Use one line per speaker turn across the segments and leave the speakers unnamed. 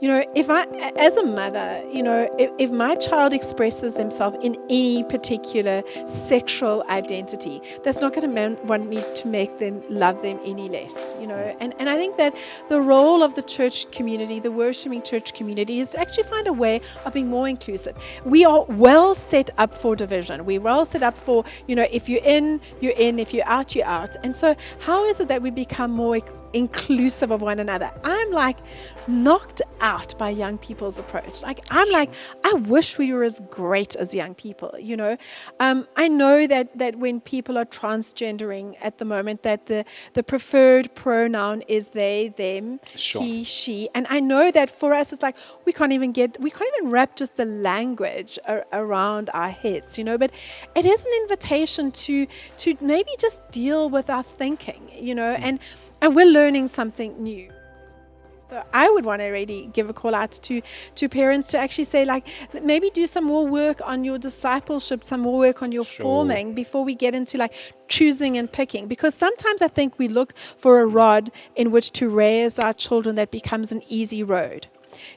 If I, as a mother, if my child expresses themselves in any particular sexual identity, that's not going to want me to make them love them any less, And I think that the role of the church community, the worshiping church community, is to actually find a way of being more inclusive. We are well set up for division. We're well set up for, if you're in, you're in. If you're out, you're out. And so how is it that we become more inclusive of one another? I'm knocked out by young people's approach. I wish we were as great as young people, I know that when people are transgendering at the moment, that the preferred pronoun is they, them, he, she. And I know that for us, it's we can't even wrap just the language around our heads, but it is an invitation to maybe just deal with our thinking, and we're learning something new. So I would want to really give a call out to parents to actually say, maybe do some more work on your discipleship, some more work on your forming before we get into choosing and picking. Because sometimes I think we look for a rod in which to raise our children that becomes an easy road.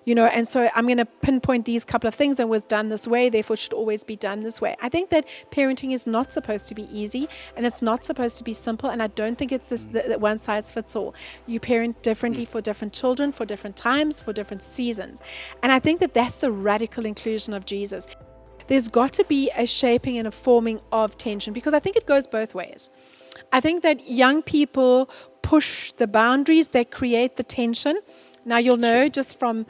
And so I'm going to pinpoint these couple of things, and was done this way, therefore should always be done this way. I think that parenting is not supposed to be easy, and it's not supposed to be simple, and I don't think it's the one size fits all. You parent differently for different children, for different times, for different seasons. And I think that that's the radical inclusion of Jesus. There's got to be a shaping and a forming of tension, because I think it goes both ways. I think that young people push the boundaries that create the tension. Now, you'll know just from,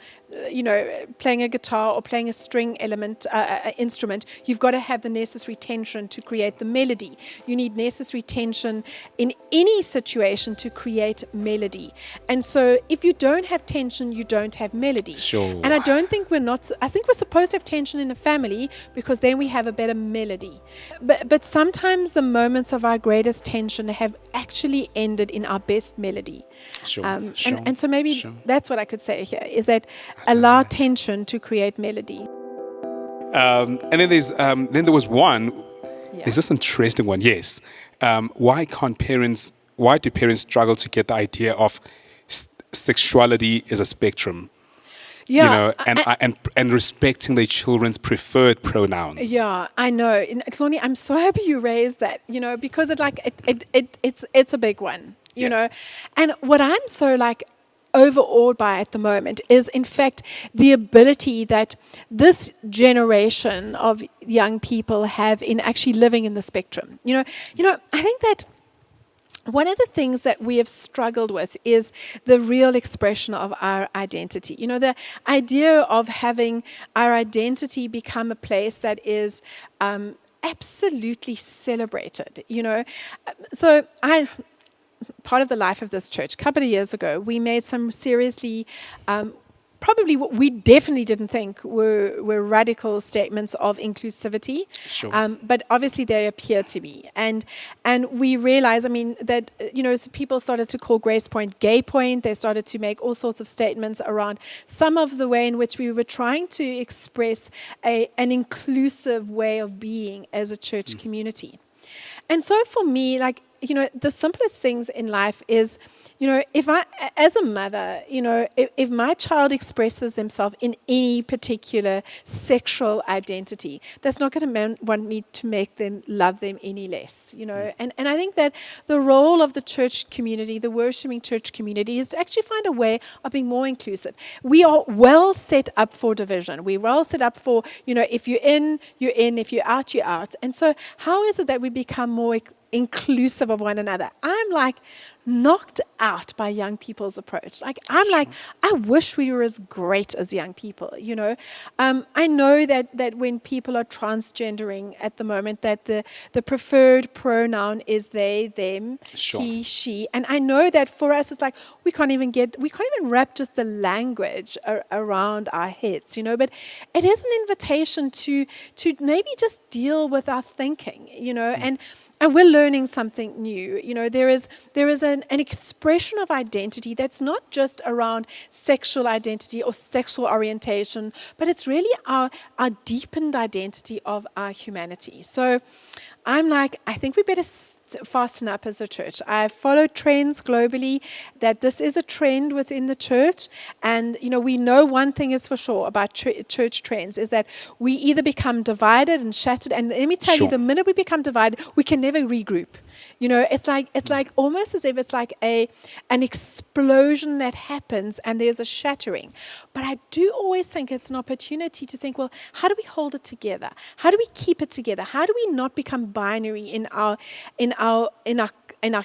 playing a guitar or playing a string instrument, you've got to have the necessary tension to create the melody. You need necessary tension in any situation to create melody. And so if you don't have tension, you don't have melody. And I think I think we're supposed to have tension in a family, because then we have a better melody. But sometimes the moments of our greatest tension have actually ended in our best melody. And so maybe that's what I could say here, is that allow tension to create melody.
And then there was one. There's this interesting one. Yes. Why do parents struggle to get the idea of sexuality as a spectrum? And respecting their children's preferred pronouns.
Yeah, I know. Hloni, I'm so happy you raised that, because it's a big one, And what I'm so overawed by at the moment is, in fact, the ability that this generation of young people have in actually living in the spectrum. I think that one of the things that we have struggled with is the real expression of our identity. The idea of having our identity become a place that is absolutely celebrated. So part of the life of this church, a couple of years ago, we made some seriously, probably what we definitely didn't think were radical statements of inclusivity. But obviously they appear to be. And we realized, that, so people started to call Gracepoint gay point. They started to make all sorts of statements around some of the way in which we were trying to express an inclusive way of being as a church community. And so for me, the simplest things in life is, if I, as a mother, if my child expresses themselves in any particular sexual identity, that's not going to want me to make them love them any less, And I think that the role of the church community, the worshiping church community, is to actually find a way of being more inclusive. We are well set up for division. We're well set up for, if you're in, you're in. If you're out, you're out. And so how is it that we become more inclusive of one another? I'm knocked out by young people's approach. I wish we were as great as young people, I know that when people are transgendering at the moment, that the preferred pronoun is they, them, he, she. And I know that for us, it's we can't even wrap just the language around our heads, But it is an invitation to maybe just deal with our thinking, And we're learning something new. There is an expression of identity that's not just around sexual identity or sexual orientation, but it's really our deepened identity of our humanity. So I'm like, I think we better fasten up as a church. I follow trends globally, that this is a trend within the church. And, we know one thing is for sure about church trends is that we either become divided and shattered. And let me tell you,
Sure.
the minute we become divided, we can never regroup. It's like almost as if it's like an explosion that happens and there's a shattering. But I do always think it's an opportunity to think, well, how do we hold it together? How do we keep it together? How do we not become binary in our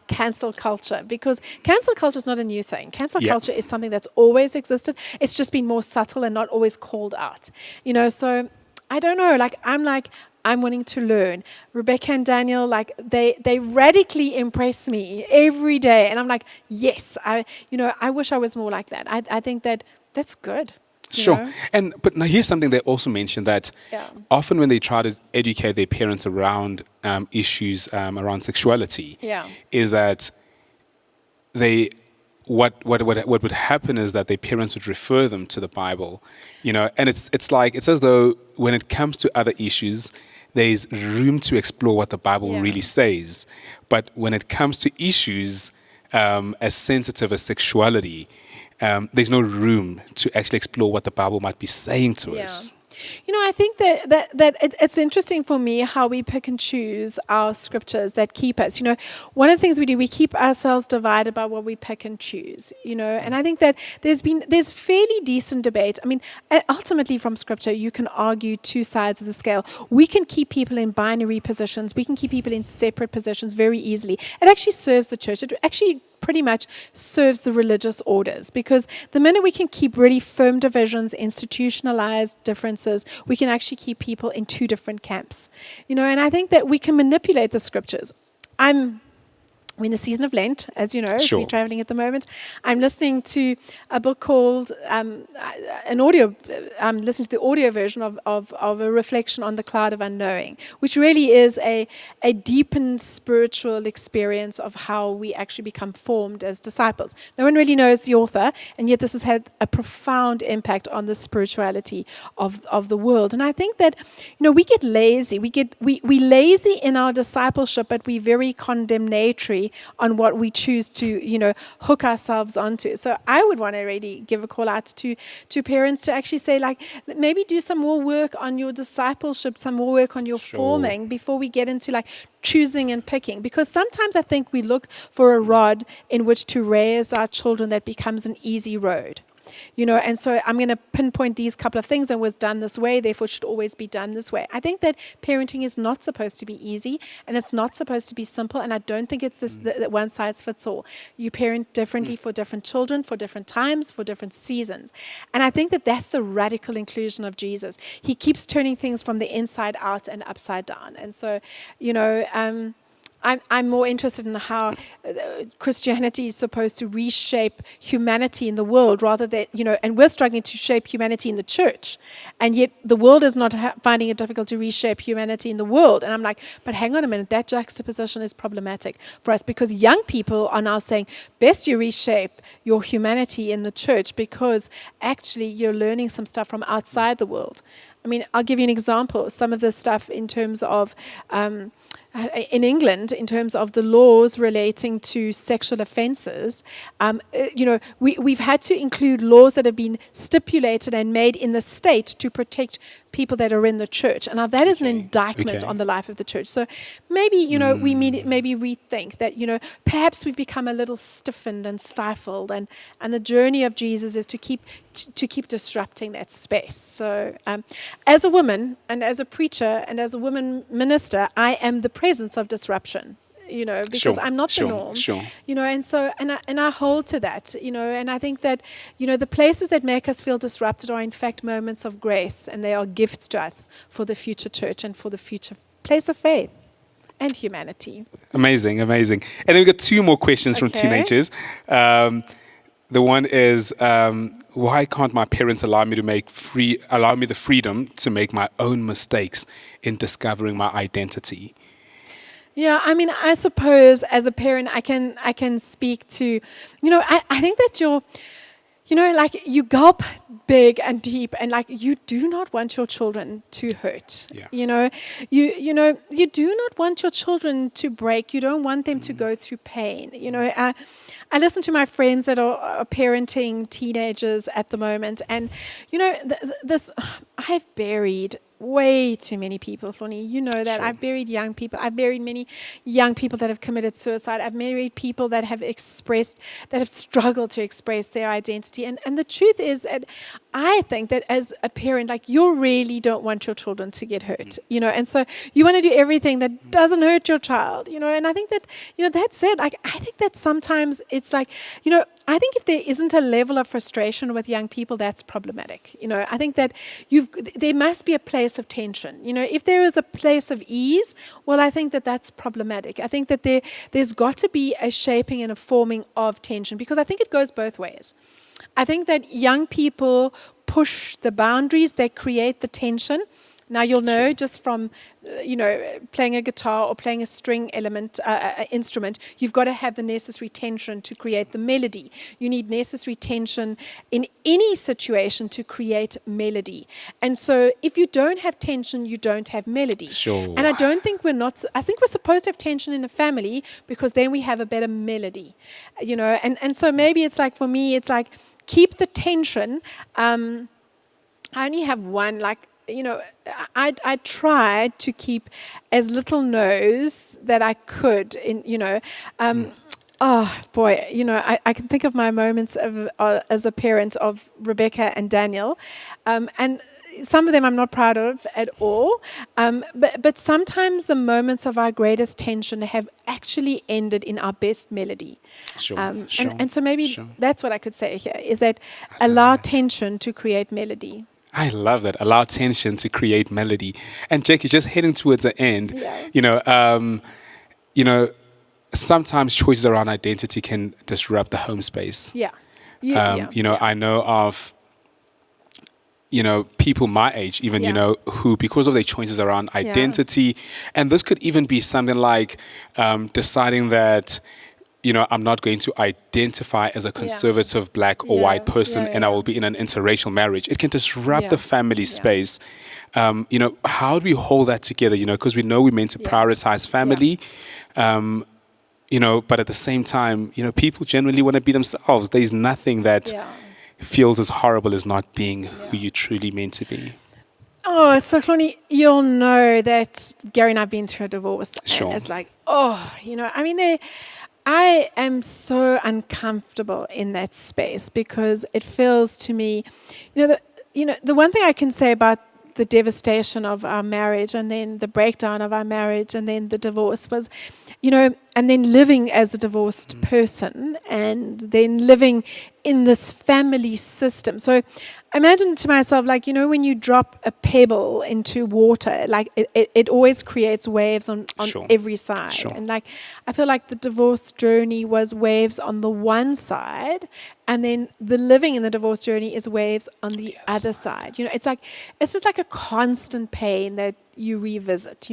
cancel culture? Because cancel culture is not a new thing. Cancel culture is something that's always existed. It's just been more subtle and not always called out. So I don't know. I'm wanting to learn. Rebecca and Daniel, they radically impress me every day, and I'm like, yes, I wish I was more like that. I think that's good.
Sure. But now here's something they also mentioned, that often when they try to educate their parents around issues around sexuality, is that what would happen is that their parents would refer them to the Bible, and it's as though when it comes to other issues, there's room to explore what the Bible really says, but when it comes to issues as sensitive as sexuality, there's no room to actually explore what the Bible might be saying to us.
I think that it's interesting for me how we pick and choose our scriptures that keep us. One of the things we do, we keep ourselves divided by what we pick and choose. And I think that there's fairly decent debate. I mean, ultimately from scripture, you can argue two sides of the scale. We can keep people in binary positions. We can keep people in separate positions very easily. It actually serves the church. It actually pretty much serves the religious orders, because the minute we can keep really firm divisions, institutionalized differences, we can actually keep people in two different camps. And I think that we can manipulate the scriptures. We're in the season of Lent, as you know, as we're traveling at the moment. I'm listening to a book called I'm listening to the audio version of a reflection on the cloud of unknowing, which really is a deepened spiritual experience of how we actually become formed as disciples. No one really knows the author, and yet this has had a profound impact on the spirituality of the world. And I think that, we get lazy. We lazy in our discipleship, but we're very condemnatory on what we choose to, hook ourselves onto. So I would want to really give a call out to parents to actually say, maybe do some more work on your discipleship, some more work on your forming before we get into choosing and picking. Because sometimes I think we look for a rod in which to raise our children that becomes an easy road. And so I'm going to pinpoint these couple of things that was done this way, therefore should always be done this way. I think that parenting is not supposed to be easy, and it's not supposed to be simple, and I don't think it's that one size fits all. You parent differently for different children, for different times, for different seasons. And I think that that's the radical inclusion of Jesus. He keeps turning things from the inside out and upside down. And so, I'm more interested in how Christianity is supposed to reshape humanity in the world, rather than, and we're struggling to shape humanity in the church. And yet the world is not finding it difficult to reshape humanity in the world. And I'm like, but hang on a minute, that juxtaposition is problematic for us, because young people are now saying, best you reshape your humanity in the church, because actually you're learning some stuff from outside the world. I mean, I'll give you an example. Some of the stuff in terms of in England, in terms of the laws relating to sexual offences, we've had to include laws that have been stipulated and made in the state to protect people that are in the church. And now that is an indictment on the life of the church. So maybe, we maybe rethink that, perhaps we've become a little stiffened and stifled, and the journey of Jesus is to keep disrupting that space. So as a woman and as a preacher and as a woman minister, I am the presence of disruption. Because I'm not the norm, and so, and I hold to that, and I think that, the places that make us feel disrupted are in fact moments of grace, and they are gifts to us for the future church and for the future place of faith and humanity.
Amazing. And then we've got two more questions from teenagers. The one is, why can't my parents allow me the freedom to make my own mistakes in discovering my identity?
Yeah, I mean, I suppose as a parent, I can speak to, I think that like you gulp big and deep, and like you do not want your children to hurt.
Yeah.
You do not want your children to break. You don't want them to go through pain. I listen to my friends that are parenting teenagers at the moment, and I've buried way too many people, Hloni. You know that.
Sure.
I've buried young people. I've buried many young people that have committed suicide. I've married people that have struggled to express their identity. And the truth is that I think that as a parent, like, you really don't want your children to get hurt, and so you want to do everything that doesn't hurt your child, and I think that, that said, like, I think that sometimes it's like, I think if there isn't a level of frustration with young people, that's problematic. I think that there must be a place of tension. If there is a place of ease, well, I think that that's problematic. I think that there's got to be a shaping and a forming of tension, because I think it goes both ways. I think that young people push the boundaries, they create the tension. Now, you'll know just from, playing a guitar or playing a string instrument, you've got to have the necessary tension to create the melody. You need necessary tension in any situation to create melody. And so if you don't have tension, you don't have melody.
Sure.
And I think we're supposed to have tension in a family, because then we have a better melody, and so maybe it's like, for me, it's like, keep the tension. I only have one, like, I tried to keep as little no's that I could in, oh boy, I can think of my moments of as a parent of Rebecca and Daniel, and some of them I'm not proud of at all, but sometimes the moments of our greatest tension have actually ended in our best melody.
Sure.
And so maybe that's what I could say here, is that allow tension to create melody.
I love that. Allow tension to create melody. And Jacqui, just heading towards the end, sometimes choices around identity can disrupt the home space.
Yeah.
I know of, people my age, even, who, because of their choices around identity, and this could even be something like deciding that, I'm not going to identify as a conservative black or white person, and I will be in an interracial marriage. It can disrupt the family space. How do we hold that together? Because we know we're meant to prioritize family, but at the same time, people generally want to be themselves. There's nothing that feels as horrible as not being who you truly meant to be.
Oh, so Hloni, you'll know that Gary and I've been through a divorce.
Sure.
And it's like, I am so uncomfortable in that space, because it feels to me, the one thing I can say about the devastation of our marriage, and then the breakdown of our marriage, and then the divorce was, and then living as a divorced person, and then living in this family system. So imagine to myself, like, when you drop a pebble into water, like it always creates waves on every side.
Sure.
And like, I feel like the divorce journey was waves on the one side, and then the living in the divorce journey is waves on the other side. It's just like a constant pain that you revisit,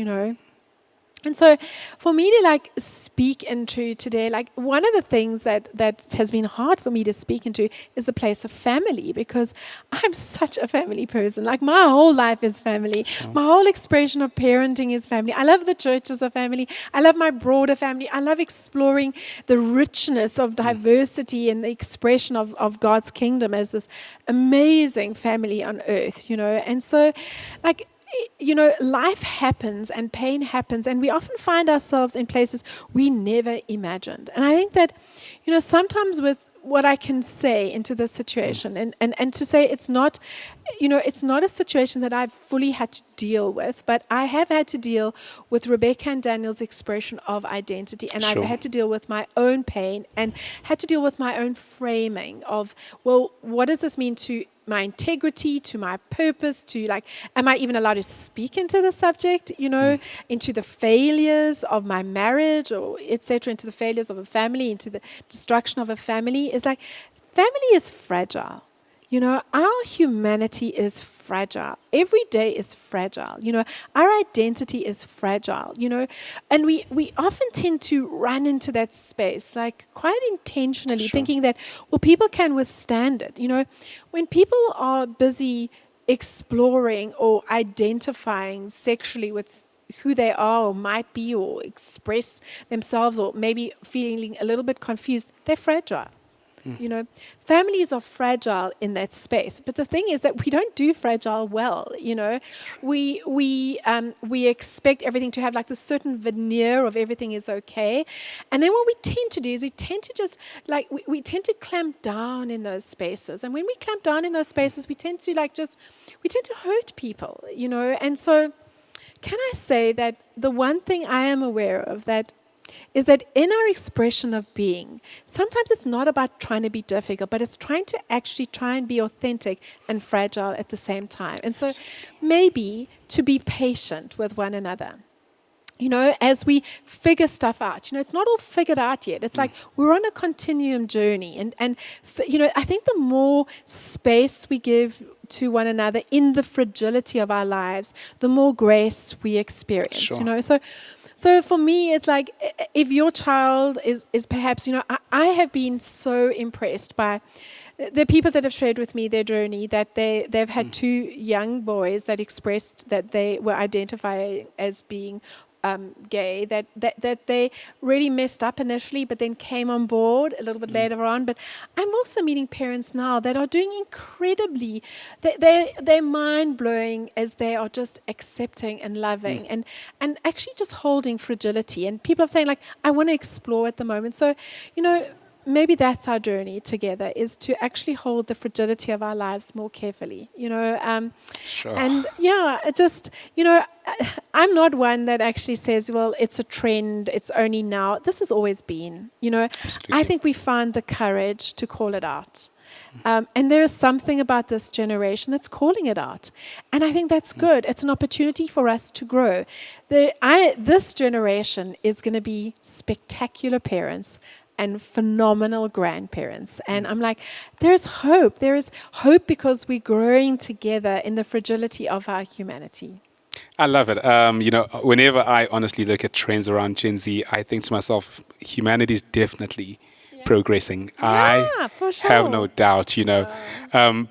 And so for me to like speak into today, like one of the things that has been hard for me to speak into is the place of family, because I'm such a family person. Like my whole life is family. Sure. My whole expression of parenting is family. I love the church as a family. I love my broader family. I love exploring the richness of diversity and the expression of God's kingdom as this amazing family on earth, And so like, life happens and pain happens, and we often find ourselves in places we never imagined. And I think that, sometimes with what I can say into this situation, and to say it's not a situation that I've fully had to deal with, but I have had to deal with Rebecca and Daniel's expression of identity, and I've had to deal with my own pain, and had to deal with my own framing of, well, what does this mean to my integrity, to my purpose, to like, am I even allowed to speak into the subject, into the failures of my marriage, or etc., into the failures of a family, into the destruction of a family? Is like, family is fragile. our humanity is fragile. Every day is fragile. Our identity is fragile, and we often tend to run into that space, like quite intentionally, thinking that, well, people can withstand it. When people are busy exploring or identifying sexually with who they are or might be or express themselves or maybe feeling a little bit confused, they're fragile. Families are fragile in that space. But the thing is that we don't do fragile well. We expect everything to have like this certain veneer of everything is okay. And then what we tend to do is we tend to just we tend to clamp down in those spaces. And when we clamp down in those spaces, we tend to hurt people, And so can I say that the one thing I am aware of is that in our expression of being, sometimes it's not about trying to be difficult, but it's trying to actually try and be authentic and fragile at the same time. And so maybe to be patient with one another. As we figure stuff out, it's not all figured out yet. It's like we're on a continuum journey. And I think the more space we give to one another in the fragility of our lives, the more grace we experience, So for me, it's like if your child is perhaps, I have been so impressed by the people that have shared with me their journey, that they've had two young boys that expressed that they were identifying as being gay, that they really messed up initially, but then came on board a little bit later on. But I'm also meeting parents now that are doing incredibly, they're mind-blowing as they are just accepting and loving and actually just holding fragility. And people are saying, like, I want to explore at the moment. So, maybe that's our journey together, is to actually hold the fragility of our lives more carefully, And I'm not one that actually says, well, it's a trend, it's only now. This has always been,
Absolutely.
I think we found the courage to call it out. And there is something about this generation that's calling it out. And I think that's good. It's an opportunity for us to grow. This generation is going to be spectacular parents and phenomenal grandparents. And I'm like, there's hope. There is hope because we're growing together in the fragility of our humanity.
I love it. Whenever I honestly look at trends around Gen Z, I think to myself, humanity is definitely progressing.
Yeah, for sure.
Have no doubt,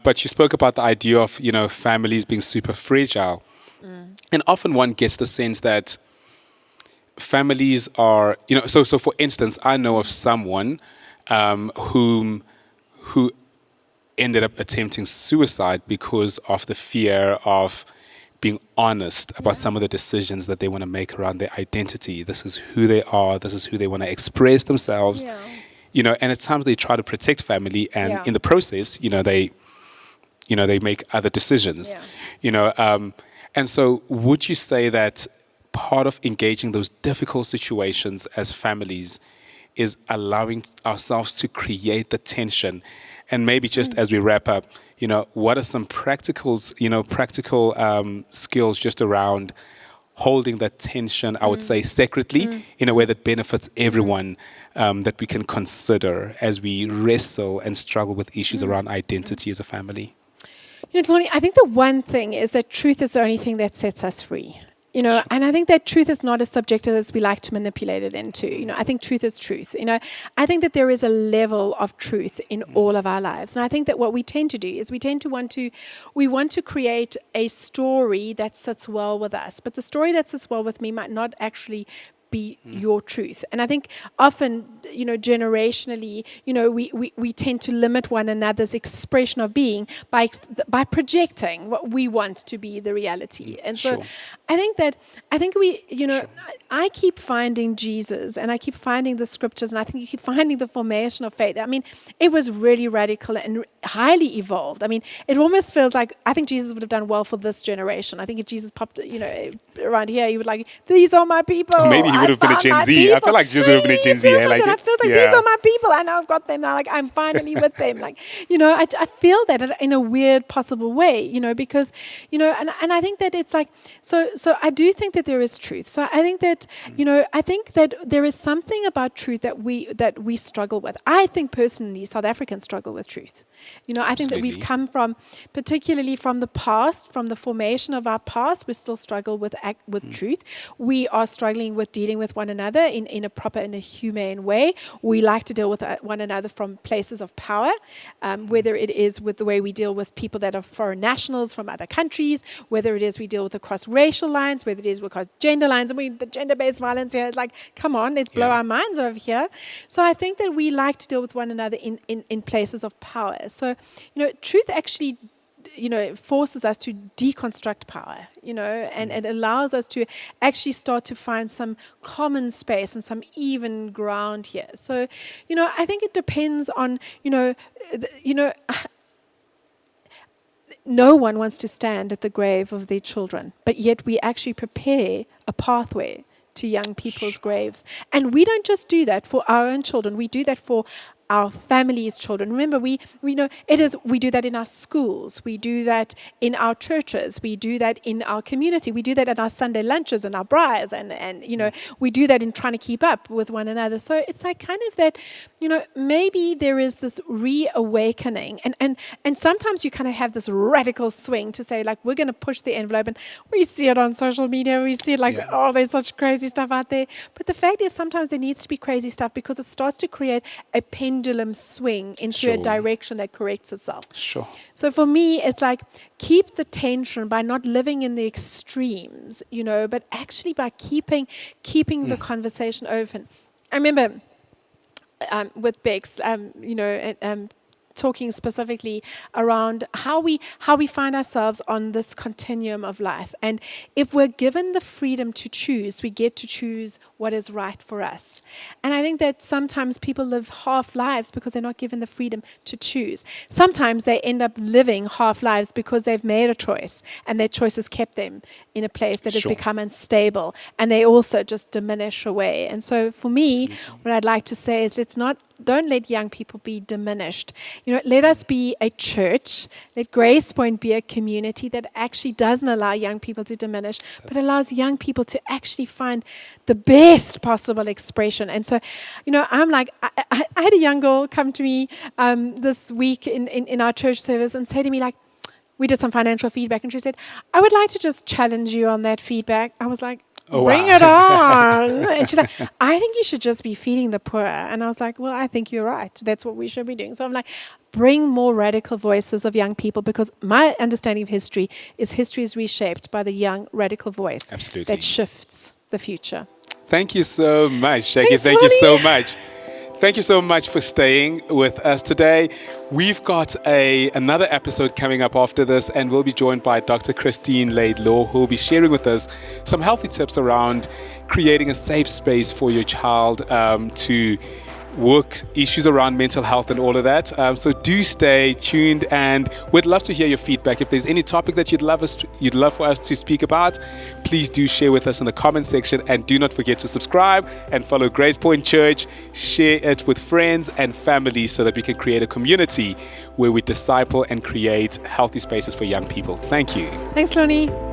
But you spoke about the idea of, families being super fragile. And often one gets the sense that families are, so for instance, I know of someone who ended up attempting suicide because of the fear of being honest about some of the decisions that they want to make around their identity. This is who they are. This is who they want to express themselves. And at times they try to protect family, and in the process, they make other decisions. And so would you say that part of engaging those difficult situations as families is allowing ourselves to create the tension? And maybe just as we wrap up, what are some practical skills just around holding that tension, I would say sacredly, in a way that benefits everyone, that we can consider as we wrestle and struggle with issues around identity as a family?
Hloni, I think the one thing is that truth is the only thing that sets us free. And I think that truth is not as subjective as we like to manipulate it into. I think truth is truth. I think that there is a level of truth in all of our lives. And I think that what we tend to do is we want to create a story that sits well with us. But the story that sits well with me might not actually be your truth. And I think often, generationally, we tend to limit one another's expression of being by projecting what we want to be the reality. And so I think I keep finding Jesus, and I keep finding the scriptures, and I think you keep finding the formation of faith. I mean, it was really radical and highly evolved. I mean, it almost feels like, I think Jesus would have done well for this generation. I think if Jesus popped, around here, he would these are my people.
Or maybe he would have been a Gen Z. I feel like Jesus would have been a Gen Z.
I feel like these are my people. I know I've got them now. I'm finally with them. I feel that in a weird possible way, because, and I think that it's like, so I do think that there is truth. So I think that, I think that there is something about truth that we struggle with. I think personally South Africans struggle with truth. I think that we've
Absolutely.
come from, particularly from the past, from the formation of our past, we still struggle with truth. We are struggling with dealing with one another in a proper, in a humane way. We like to deal with one another from places of power, whether it is with the way we deal with people that are foreign nationals from other countries, whether it is we deal with across racial lines, whether it is across gender lines. The gender-based violence here is like, come on, let's blow our minds over here. So I think that we like to deal with one another in places of power. So, truth actually, forces us to deconstruct power, and it allows us to actually start to find some common space and some even ground here. So, I think it depends on, no one wants to stand at the grave of their children, but yet we actually prepare a pathway to young people's graves. And we don't just do that for our own children, we do that for our families' children. Remember, we know we do that in our schools, we do that in our churches, we do that in our community, we do that at our Sunday lunches and our briars, and we do that in trying to keep up with one another. So it's like kind of that, maybe there is this reawakening, and sometimes you kind of have this radical swing to say, like, we're going to push the envelope, and we see it on social media, we see it like, oh, there's such crazy stuff out there. But the fact is, sometimes there needs to be crazy stuff because it starts to create a pendulum swing into a direction that corrects itself.
Sure.
So for me, it's like, keep the tension by not living in the extremes, but actually by keeping the conversation open. I remember with Bex, talking specifically around how we find ourselves on this continuum of life. And if we're given the freedom to choose, we get to choose what is right for us. And I think that sometimes people live half lives because they're not given the freedom to choose. Sometimes they end up living half lives because they've made a choice and their choice has kept them in a place that has become unstable, and they also just diminish away. And so for me, what I'd like to say is, don't let young people be diminished. Let us be a church. Let Gracepoint be a community that actually doesn't allow young people to diminish, but allows young people to actually find the best possible expression. And so, I'm like, I had a young girl come to me this week in our church service and say to me, like, we did some financial feedback, and she said, I would like to just challenge you on that feedback. I was like, bring it on. And she's like, I think you should just be feeding the poor. And I was like, well, I think you're right. That's what we should be doing. So I'm like, bring more radical voices of young people, because my understanding of history is reshaped by the young radical voice that shifts the future.
Thank you so much, Jacqui. Thank you so much. Thank you so much for staying with us today. We've got another episode coming up after this, and we'll be joined by Dr. Christine Laidlaw, who will be sharing with us some healthy tips around creating a safe space for your child to work issues around mental health and all of that. So do stay tuned, and we'd love to hear your feedback. If there's any topic that you'd love for us to speak about, please do share with us in the comment section, and do not forget to subscribe and follow Gracepoint Church. Share it with friends and family so that we can create a community where we disciple and create healthy spaces for young people. Thank you.
Thanks, Hloni.